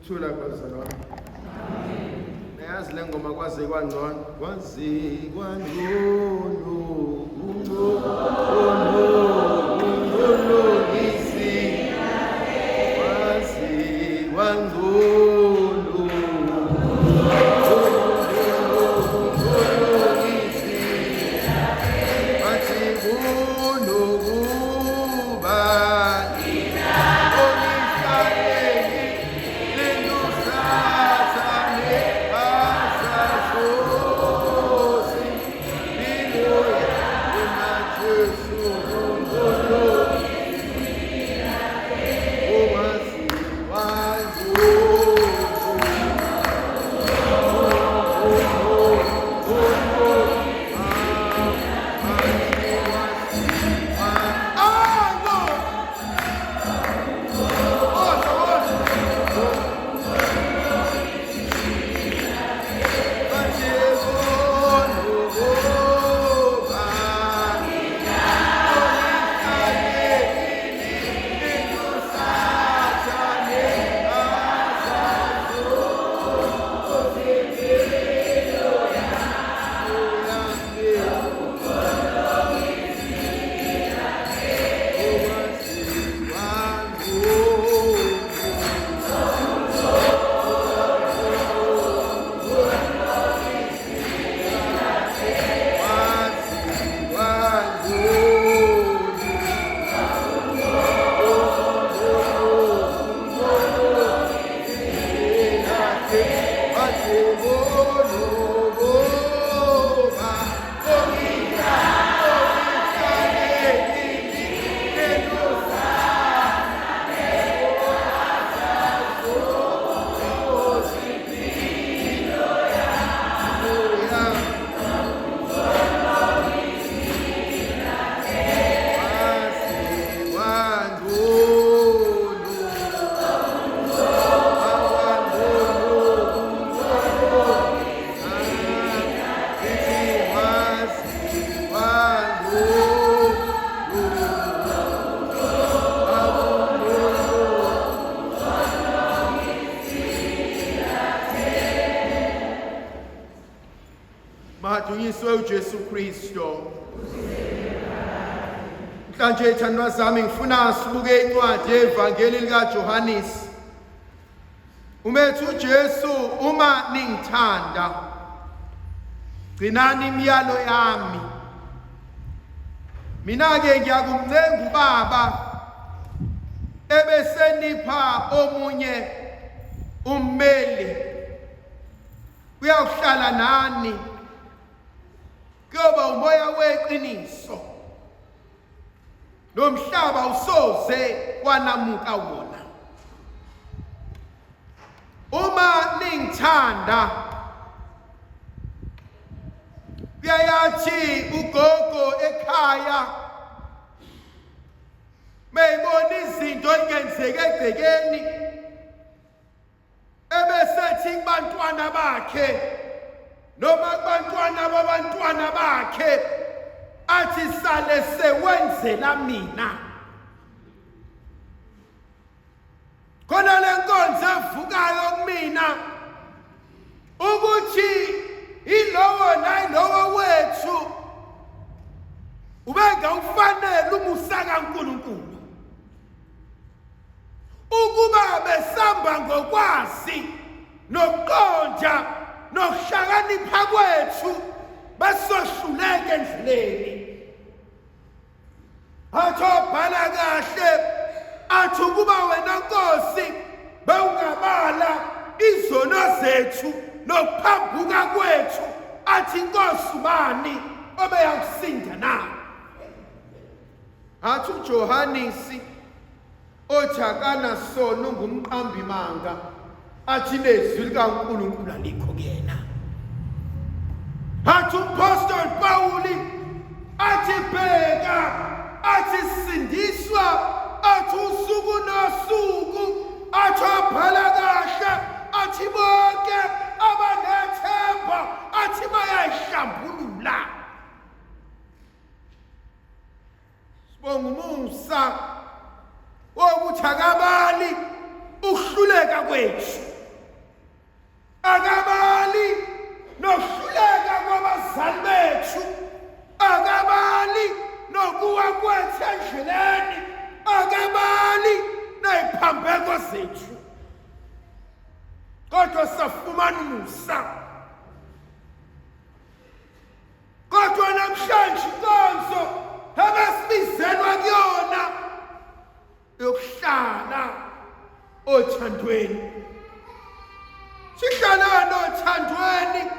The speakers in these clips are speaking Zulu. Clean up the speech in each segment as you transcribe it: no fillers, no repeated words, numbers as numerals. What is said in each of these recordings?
Thula kwazalwa. Neyazi le ngoma kwaze kwangcono. Kwaze kwangcono. Isi. Kwaze kwangcono. Isi. Kwaze kunokuba. Kristu. Mhlanje thandwa zami ngifuna sibuke incwadi yevangeli likaJohannes. Umethu uJesu uma ningithanda gcinani imiyalo yami. Mina ke ngiyakumncenga uBaba ebesenipha omunye ummeli uyawuhlala nani kuyoba umoya weqiniso nomhlaba usoze wanamuka wona. Uma ningithanda kuyayathi ugogo ekhaya meyibona izinto ingenzeke egcekeni ebesethi kubantwana bakhe noma kubantwana babantwana bakhe athi sale sewenzela mina. Khona le nkonzo evukayo kumina ukuthi ilowo nayilowo wethu ubeka ufanele umusa kaNkulunkulu ukuba besamba ngokwazi nokuqonda nokuhlakanipha kwethu basohluleka endleleni. Athi obhala kahle athi ukuba wena Nkosi bewungabala izono zethu nokuphambuka kwethu, athi Nkosi ubani obeyakusinda na? Athi uJohannes othi akanasono ungumqambi manga, athi nezwi likaNkulunkulu alikho kuyena. Athi umpostoli Pawuli athi bheka, athi sindiswa, athi usuku nosuku, athi obhala kahle, athi bonke abanethemba, athi bayazihlambulula. Sibonga umusa wokuthi akabali ukuhluleka kwethu, akabali nokuhluleka kwabazali bethu, akabali nokuwa kwethu endleleni, akabali neziphambeko zethu, kodwa safumana umusa. Kodwa namhlanje inkonzo abasibizelwa kuyona yokuhlala othandweni. Sihlala othandweni,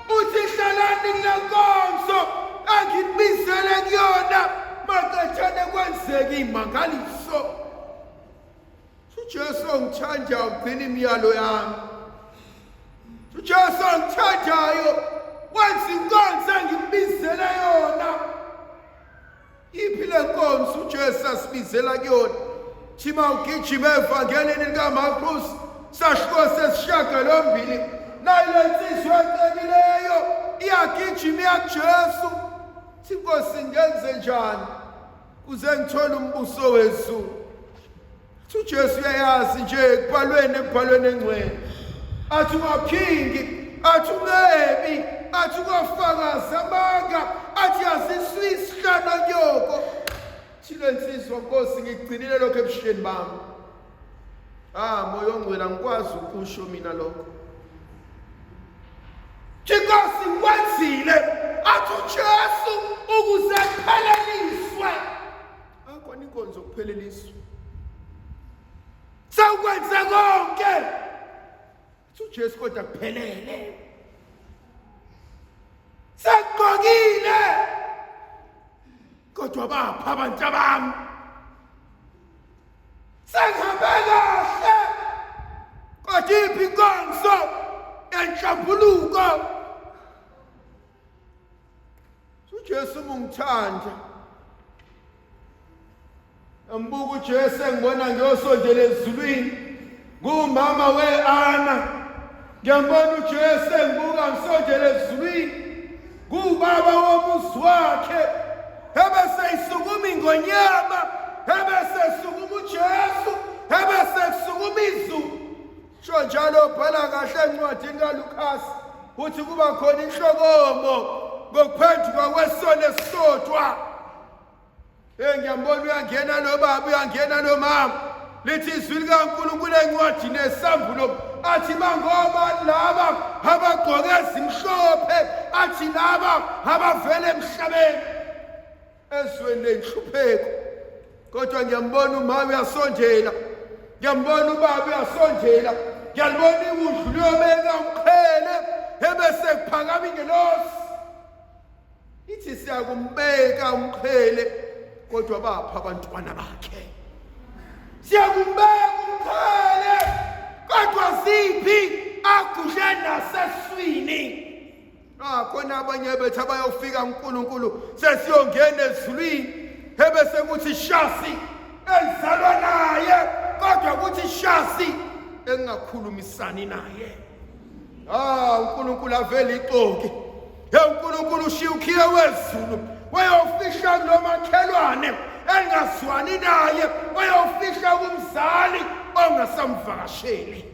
uthi hlalani kule nkonzo angibizele kuyona maqethane kwenzeka imangaliso. uJesu ongithandayo ugcina imiyalo yami. uJesu ongithandayo wenza inkonzo engibizele yona. Iphi le nkonzo uJesu asibizela kuyona? Thima ugijima evangelini likaMarkus sashiko sesishiyagalombili, nayo le nsizwa ecekileyo iyagijima iya kuJesu. Nkosi ngenze njani kuze ngithole umbuso wezulu? uJesu uyayazi nje ekubhalweni engcwele, athi ungaphingi, athi ungebi, athi ungafakazi amanga, athi yaziswe isihlano kyoko. Thile nsizwa Nkosi ngigcinile lokho ebusheni bami. Moya ongcwele angikwazi ukusho mina lokho. Nkosi ngikwenzile, athi uJesu ukuze kupheleliswe. Akhona inkonzo kupheleliswe. Sawukwenze konke. Athi uJesu kodwa kuphelele. Sekugqokile. Kodwa bapha abantu bami. Sengihambe kahle. Kodwa iphi inkonzo yenhlambuluko? uJesu ungithanda. Ambuka uJesu engibona ngiyosondela ezulwini, ngumama weAna. Ngiyambona uJesu engibuka ngisondela ezulwini, ngubaba womuzi wakhe. Ebese isukuma ingonyama, ebese isukuma uJesu, ebese isukuma izulu. Sho njalo bhala kahle encwadini kaLukas uthi kuba khona inhlokomo ngokuphenduka kwesono esisodwa. Ngiyambona uyangena nobaba uyangena nomama. Lithi izwi likaNkulunkulu encwadini yesambulo athi mangoba laba abagqoke ezimhlophe athi laba abavele emhlabeni ezweni lenhlupheko. Kodwa ngiyambona umama uyasondela, ngiyambona ubaba uyasondela, ngiyalibona iwundlu liyobeka umqhele ebese kuphakama ingelosi ithi siyakumbeka umqhele kodwa bapha abantwana bakhe. Siyakumbeka umqhele kodwa ziphi agudle naseswini. Khona abanye bethu abayofika uNkulunkulu sesiyongena ezulwini ebese kuthi shasi elizalwa naye kodwa kuthi shasi engakhulumisani naye. uNkulunkulu avele ixoki. uNkulunkulu ushiyukhiye wezulu wayofihla kulomakhelwane engazwani naye, wayofihla kumzali ongasamvakasheli.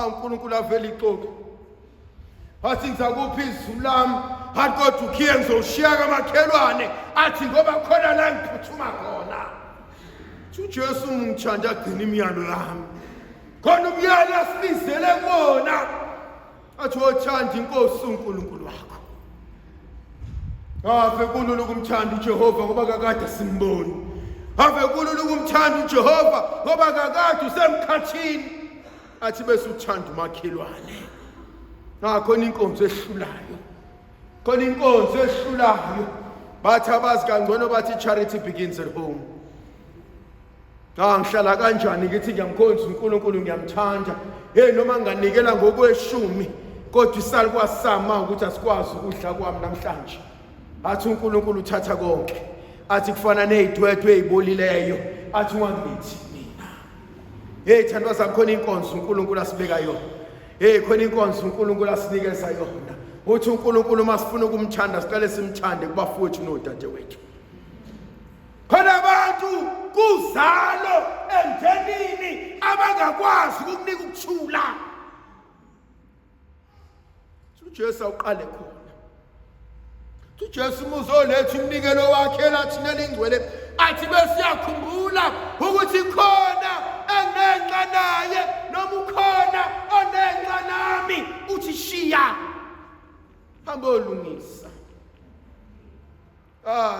uNkulunkulu avele ixoki. Athi ngizakuphi izulu lami, athi kodwa ukhiye ngizoshiya kamakhelwane, athi ngoba khona la ngiphuthuma khona. uJesu ungithanda agcina imiyalo yami. Khona umyalo asibizele kuona. Athi wothanda inkosi uNkulunkulu wakho. Ave kulula ukumthanda uJehova ngoba kakade simboni. Ave kulula ukumthanda uJehova ngoba kakade usemkhathini. Athi bese uthanda umakhelwane. Khona inkonzo ehlulayo. Khona inkonzo ehlulayo. Bathi abazi kangcono bathi charity begins at home. Ngihlala kanjani ngithi ngiyamkhonza uNkulunkulu ngiyamthanda. Noma nginikela ngokweshumi kodwa isali kwasama ukuthi asikwazi ukudla kwami namhlanje. Athi uNkulunkulu uthatha konke. Athi kufana nezidwedwe ezibolileyo. Athi ungangithi mina. Thandwa zami khona inkonzo uNkulunkulu asibeka yona. Khona inkonzo uNkulunkulu asinikeza yona. Uthi uNkulunkulu masifuna ukumthanda siqale simthande kubafowethu nodadewethu. Khona abantu kuzalo emndenini abangakwazi ukukunika ukuthula. uJesu uqale khona. uJesu uzoletha umnikelo wakhe lathi nelingcwele athi besiyakhumbula ukuthi khona engenxa naye noma ukhona onenxa nami uthi shiya hamba olungisa.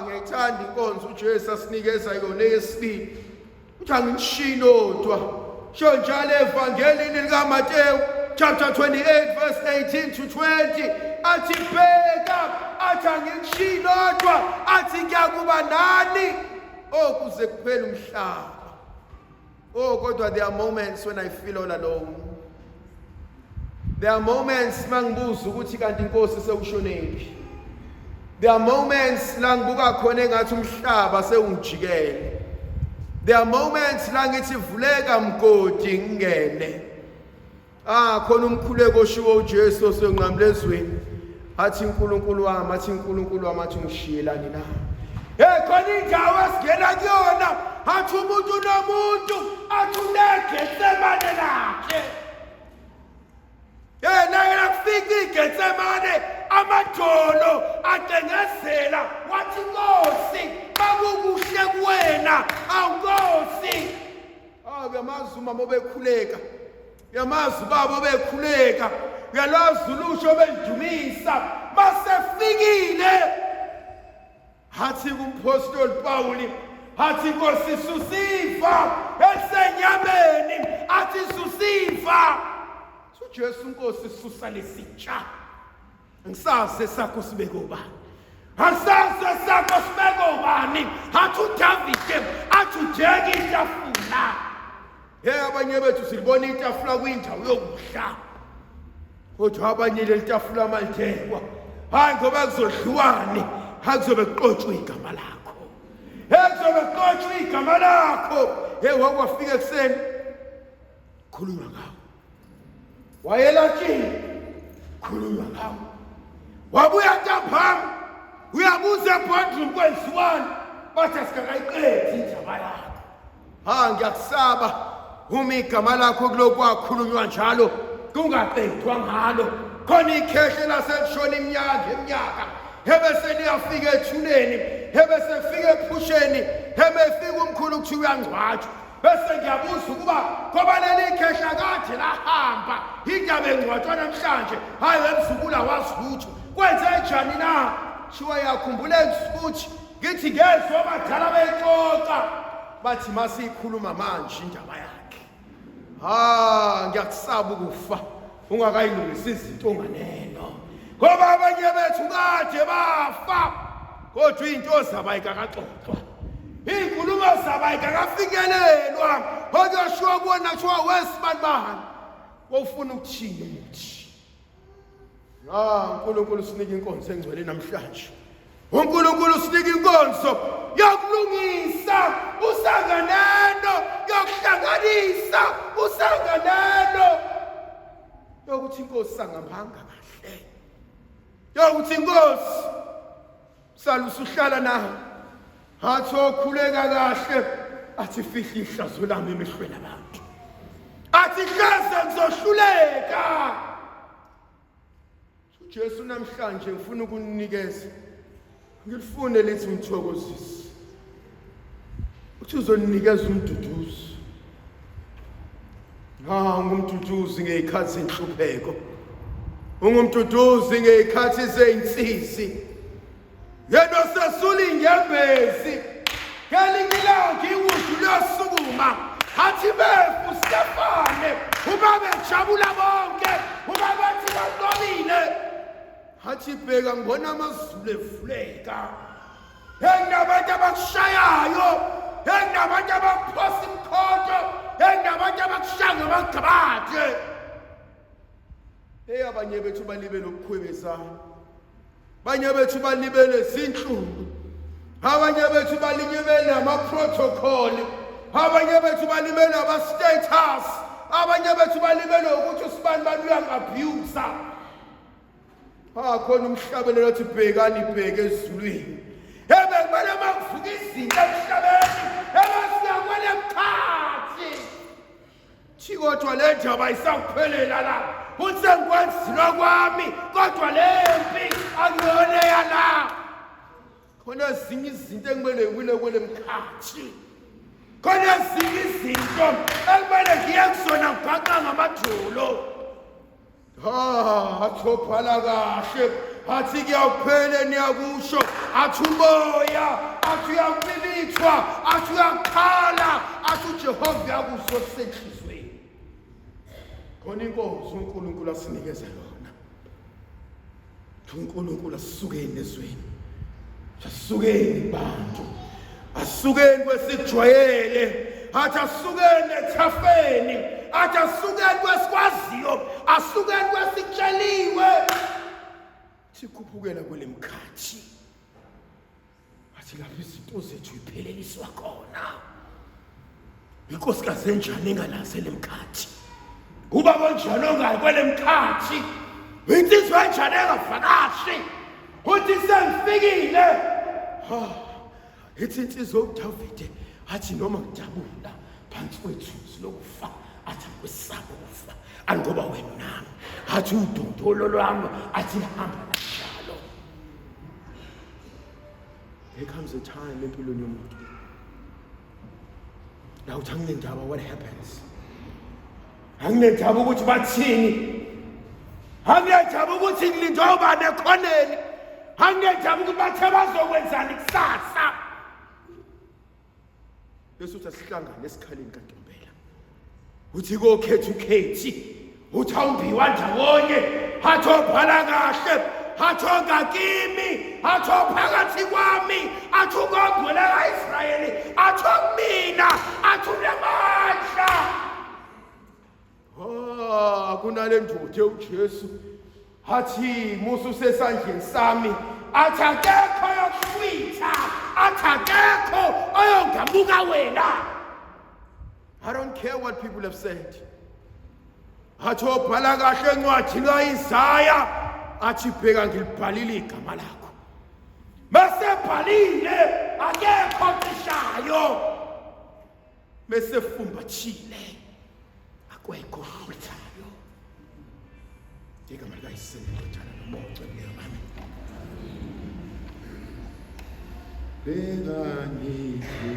Ngiyayithanda inkonzo uJesu asinikeza yona eyesibili. Uthi angishilo odwa. Sho njalo evangelini likaMateyu chapter 28 verse 18 to 20 athi bheka athi angishilo odwa athi ngiyakuba nani kuze kuphele umhlaba. Kodwa there are moments when I feel all alone. There are moments mangibuza ukuthi kanti inkosi sewushonephi. There are moments la ngibuka khona engathi umhlaba sewungijikele. There are moments la ngithi vuleka mgodi ngingene. Khona umkhuleko oshiwo uJesu osengqamlezweni. Athi uNkulunkulu wami, athi uNkulunkulu wami athi ngishiyelani na. Khona indawo esingena kuyona. Athi umuntu nomuntu athi uneGetsemane lakhe. Naye nakufika iGetsemane amadolo atengezela wathi Nkosi bakukuhle kuwena awuNkosi. Uyamazi umama obekhuleka, uyamazi ubaba obekhuleka, uyalazi ulusho obelidumisa masefikile. Hathi kumpostoli Pawuli athi Nkosi susifa esenyameni athi susifa. uJesu Nkosi susa lesitsha. Ngisaze sakho sibeke ubani. Asaze sakho sibeke ubani. Athi uDavide athi ujeke itafula. Abanye bethu silibona itafula kwindawo yokudla. Kodwa abanye lelitafula malithekwa. Ngoba kuzodliwane, akuzobe kuqotshwe igama lakho. Kuzobe kuqotshwe igama lakho. Wakwafika ekseni khulunywa ngawo. Wayelathini khulunywa ngawo. Wabuya ntambama uyabuza ebhodroom kwenziwani bathi asikakayiqedi indaba yakho. Ngiyakusaba uma igama lakho kulokhu kwakhulunywa njalo kungaqedwa ngalo. Khona ikhehle laselishona iminyaka hebese niyafika ethuneni, hebese fika ephusheni, hebefika umkhulu kuthiwa uyangcwatshwa. Bese ngiyabuza ukuba ngoba leli khehla kade lahamba indaba engcwatshwa namhlanje hayi wemzukula wazilutho kwenze njani na? Shiwa yakhumbula ukuthi ngithi ngezwe abadala bexoxa bathi masiyikhuluma manje indaba yakhe. Ngiyakusaba ukufa ungakayilungisa izinto nganeno, ngoba abanye bethu kade bafa kodwa into zabo ayikakaxoxwa, inkulumo zabo ayikakafikelelwa. Okuyashiwo kuwona kuthiwa wesibanibani wofuna ukuthini umuthi. uNkulunkulu usinika inkonzo engcwele namhlanje. uNkulunkulu usinika inkonzo yokulungisa usanganeno, yokuhlanganisa usanganeno, yokuthi inkosi sangambanga kahle, yokuthi inkosi salusa uhlala nawe, athi okhuleka kahle, athi fihla ihlazo lami emehlweni abantu, athi hlaza ngizohluleka. uJesu namhlanje ngifuna ukunikeza, ngilifune lithi umthokozisi, uthi uzoninikeza umduduzi. Ungumduduzi ngeyikhathi zenhlupheko, ungumduduzi ngeyikhathi zeyinsizi, yena osesula inyembezi ngelinye ilanga iwudu liyosukuma, athi befu Stefane uba bejabula bonke, uba bethi banqobile, athi bheka ngibona amazulu evuleka, enginabantu abakushayayo, enginabantu abakuphosa imkhonto, enginabantu abakushaya ngamagabade. Abanye bethu balibele ukukhwebezana, abanye bethu balibele zinhlungu, abanye bethu balibele ama-protocol, abanye bethu balibele ama-status, abanye bethu balibele ukuthi usibani bani uyang-abusa. Khona umhlabelelo othi bhekani ibheke ezulwini, kumele makuvuka izinto emhlabeni ebesiyakwele mkhathi thi kodwa le ndaba ayisakuphelela la, uthi sengikwenzile kwami kodwa le mpi akuyona eyala. Khona ezinye izinto ekumele ngiwile kwele mkhathi, khona ezinye izinto ekumele ngiye kuzona ngibhaqa ngamadolo. Athi obhala kahle, athi kuyawuphela niyakusho, athi umoya, athi uyakubilithwa, athi uyakhala, athi uJehova uyakuzwa okusenhlizweni. Khona inkonzo uNkulunkulu asinikeza yona. uNkulunkulu asisukeni ezweni, asisukeni bantu, asisukeni kwesikujwayele, athi asisukeni ethafeni, athi asisukeni kwesikwaziyo, asisukeni kwesikutsheliwe, sikhuphukela kwele mkhathi. Athi lapho izinto zethu ipheleliswa khona. Inkosikazi enjani engalazi le mkhathi? Ubaba onjani ongayi kwele mkhathi? Insizwa enjani engavakashi? Uthi sengifikile. Ithi insizwa uDavide athi noma ngidabula phansi kwethusi lokufa, athi angikwesaba ukufa, angoba wena nami, athi udondolo lwami, athi hamba njalo. There comes a time empilweni yomuntu la uthi anginendaba what happens, anginendaba ukuthi bathini, anginendaba ukuthi ngilindwe ubani ekhoneni, anginendaba ukuthi bathe bazokwenzani kusasa. Bese uthi asihlangane esikhaleni kaNtombela, uthi kokhetha ukhethi, uthi awumbiwa ndawonye, athi obhala kahle, athi ongakimi, athi ophakathi kwami, athi ukongcwele ka-Israyeli, athi okumina, athi unamandla. Kunale ndoda uJesu athi musa usesandleni sami, athi akekho yokuhlwitha, athi akekho oyongamuka wena. I don't care what people have said. Athi obhala kahle encwadini kaIsaya, athi bheka ngilibhalile igama lakho. Mesebhalile akekho ocishayo, mesefumbathile akwekho ohlwithayo. Igama likaYiseni lotshana nomoya. bekaniphe